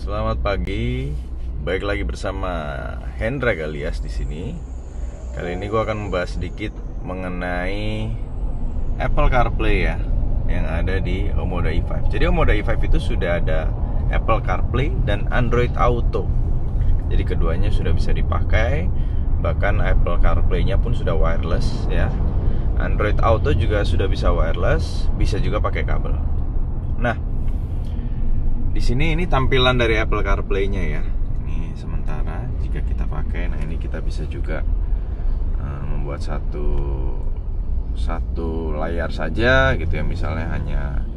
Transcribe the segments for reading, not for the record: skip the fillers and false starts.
Selamat pagi, baik lagi bersama Hendra Galias di sini. Kali ini gue akan membahas sedikit mengenai Apple CarPlay ya, yang ada di Omoda i5. Jadi Omoda i5 itu sudah ada Apple CarPlay dan Android Auto. Jadi keduanya sudah bisa dipakai, bahkan Apple CarPlay-nya pun sudah wireless ya. Android Auto juga sudah bisa wireless, bisa juga pakai kabel. Nah, di sini ini tampilan dari Apple CarPlay-nya ya. Ini sementara jika kita pakai. Nah, ini kita bisa juga membuat satu layar saja gitu ya. Misalnya hanya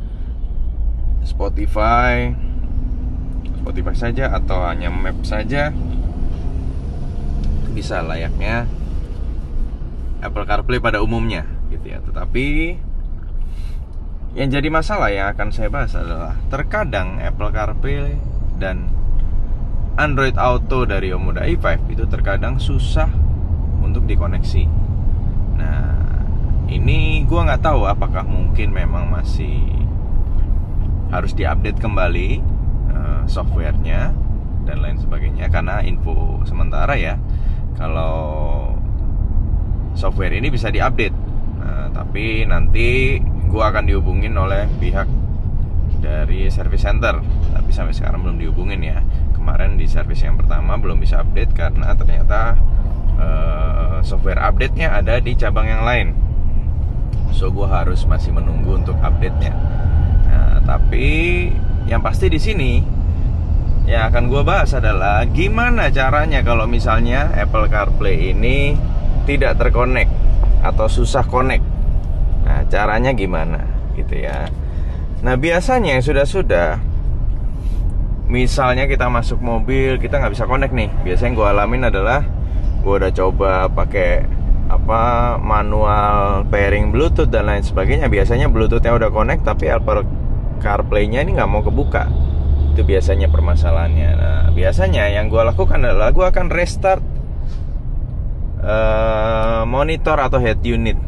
Spotify saja atau hanya map saja. Itu bisa layaknya Apple CarPlay pada umumnya gitu ya. Tetapi yang jadi masalah yang akan saya bahas adalah terkadang Apple CarPlay dan Android Auto dari Omoda i5 itu terkadang susah untuk dikoneksi. Nah, ini gue nggak tahu apakah mungkin memang masih harus diupdate kembali softwarenya dan lain sebagainya. Karena info sementara ya, kalau software ini bisa diupdate. Nah, tapi nanti gue akan dihubungin oleh pihak dari service center, tapi sampai sekarang belum dihubungin ya. Kemarin di service yang pertama belum bisa update karena ternyata software update-nya ada di cabang yang lain. So gue harus masih menunggu untuk update-nya. Nah, tapi yang pasti di sini yang akan gue bahas adalah gimana caranya kalau misalnya Apple CarPlay ini tidak terkonek atau susah connect. Nah, caranya gimana gitu ya. Nah, biasanya yang sudah misalnya kita masuk mobil, kita nggak bisa connect nih. Biasanya yang gue alamin adalah gue udah coba pakai manual pairing Bluetooth dan lain sebagainya. Biasanya Bluetoothnya udah connect tapi Apple CarPlay-nya ini nggak mau kebuka. Itu biasanya permasalahannya. Nah, biasanya yang gue lakukan adalah gue akan restart monitor atau head unit,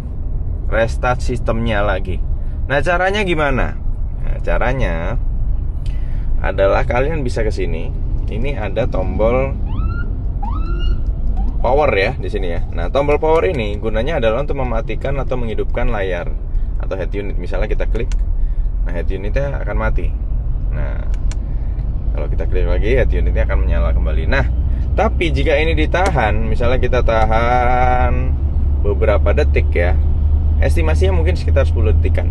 restart sistemnya lagi. Nah, caranya gimana? Nah, caranya adalah kalian bisa ke sini. Ini ada tombol power ya di sini ya. Nah, tombol power ini gunanya adalah untuk mematikan atau menghidupkan layar atau head unit. Misalnya kita klik, nah head unitnya akan mati. Nah, kalau kita klik lagi, head unitnya akan menyala kembali. Nah, tapi jika ini ditahan, misalnya kita tahan beberapa detik ya, estimasinya mungkin sekitar 10 detikan.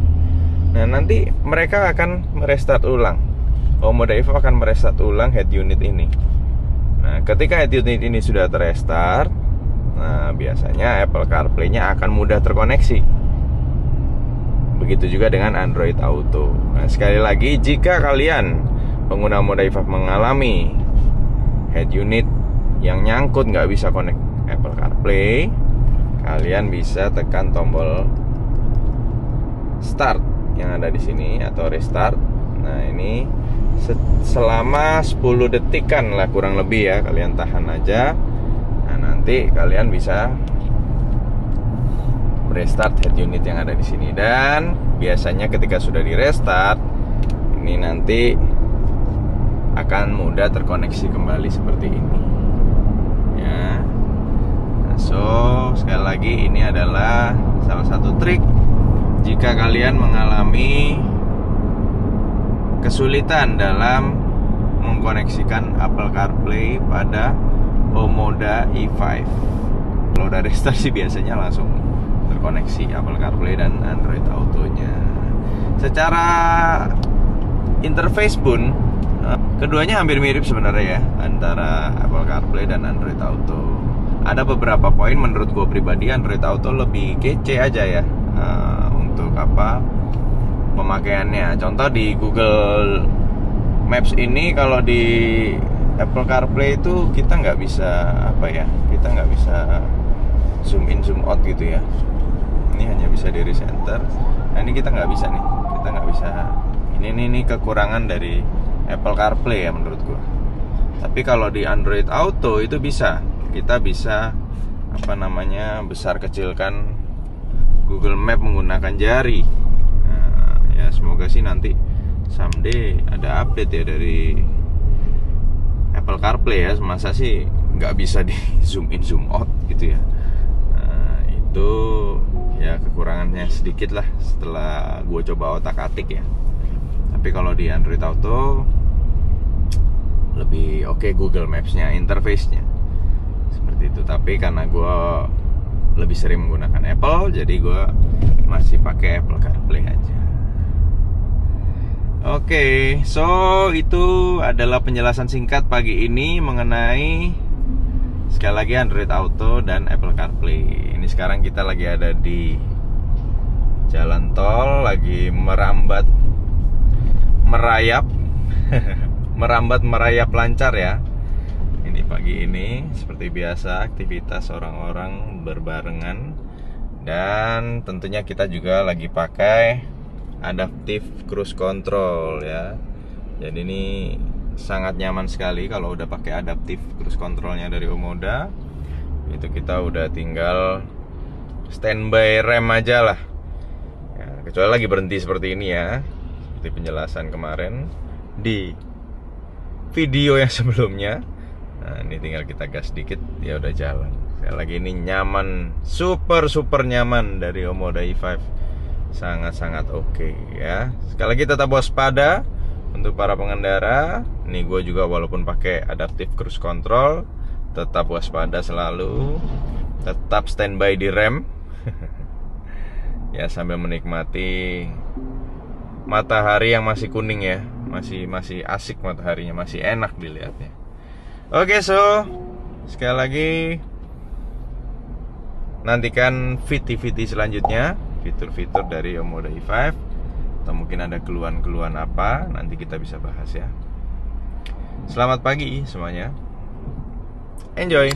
Nah, nanti mereka akan merestart ulang. Omoda i5 akan merestart ulang head unit ini. Nah, ketika head unit ini sudah terrestart, nah biasanya Apple CarPlay-nya akan mudah terkoneksi. Begitu juga dengan Android Auto. Nah, sekali lagi, jika kalian pengguna Omoda i5 mengalami head unit yang nyangkut nggak bisa connect Apple CarPlay, kalian bisa tekan tombol start yang ada di sini atau restart. Nah, ini selama 10 detikan lah kurang lebih ya, kalian tahan aja. Nah, nanti kalian bisa restart head unit yang ada di sini. Dan biasanya ketika sudah di restart, ini nanti akan mudah terkoneksi kembali seperti ini ya. Nah, so sekali lagi, ini adalah salah satu trik jika kalian mengalami kesulitan dalam mengkoneksikan Apple CarPlay pada Omoda i5. Kalau udah restart sih biasanya langsung terkoneksi Apple CarPlay dan Android Auto-nya. Secara interface pun keduanya hampir mirip sebenarnya ya, antara Apple CarPlay dan Android Auto. Ada beberapa poin menurut gue pribadi Android Auto lebih kece aja ya untuk pemakaiannya. Contoh di Google Maps ini, kalau di Apple CarPlay itu kita nggak bisa kita nggak bisa zoom in zoom out gitu ya. Ini hanya bisa di recenter. Nah, ini kita nggak bisa nih, kita nggak bisa. Ini kekurangan dari Apple CarPlay ya menurut gua. Tapi kalau di Android Auto itu bisa, kita bisa besar kecilkan Google Map menggunakan jari. Nah, ya semoga sih nanti someday ada update ya dari Apple CarPlay ya, masa sih nggak bisa di zoom in zoom out gitu ya. Nah, itu ya kekurangannya sedikit lah setelah gue coba otak-atik ya. Tapi kalau di Android Auto lebih oke Google Maps-nya, interface-nya seperti itu. Tapi karena gue lebih sering menggunakan Apple, jadi gue masih pakai Apple CarPlay aja. Oke, so itu adalah penjelasan singkat pagi ini mengenai sekali lagi Android Auto dan Apple CarPlay. Ini sekarang kita lagi ada di jalan tol, lagi merambat merayap lancar ya. Ini pagi ini seperti biasa aktivitas orang-orang berbarengan, dan tentunya kita juga lagi pakai adaptive cruise control ya. Jadi ini sangat nyaman sekali kalau udah pakai adaptive cruise controlnya dari Omoda. Itu kita udah tinggal standby rem aja lah ya, kecuali lagi berhenti seperti ini ya, seperti penjelasan kemarin di video yang sebelumnya. Nah, ini tinggal kita gas dikit, ya udah jalan. Sekali lagi ini nyaman, super nyaman dari Omoda e5. Sangat oke ya. Sekali lagi tetap waspada untuk para pengendara. Nih gue juga walaupun pakai adaptive cruise control, tetap waspada selalu, tetap standby di rem. Ya sambil menikmati matahari yang masih kuning ya. Masih asik mataharinya, masih enak dilihatnya. Oke, so sekali lagi nantikan VT selanjutnya, fitur-fitur dari Omoda e5, atau mungkin ada keluhan-keluhan apa, nanti kita bisa bahas ya. Selamat pagi semuanya, enjoy.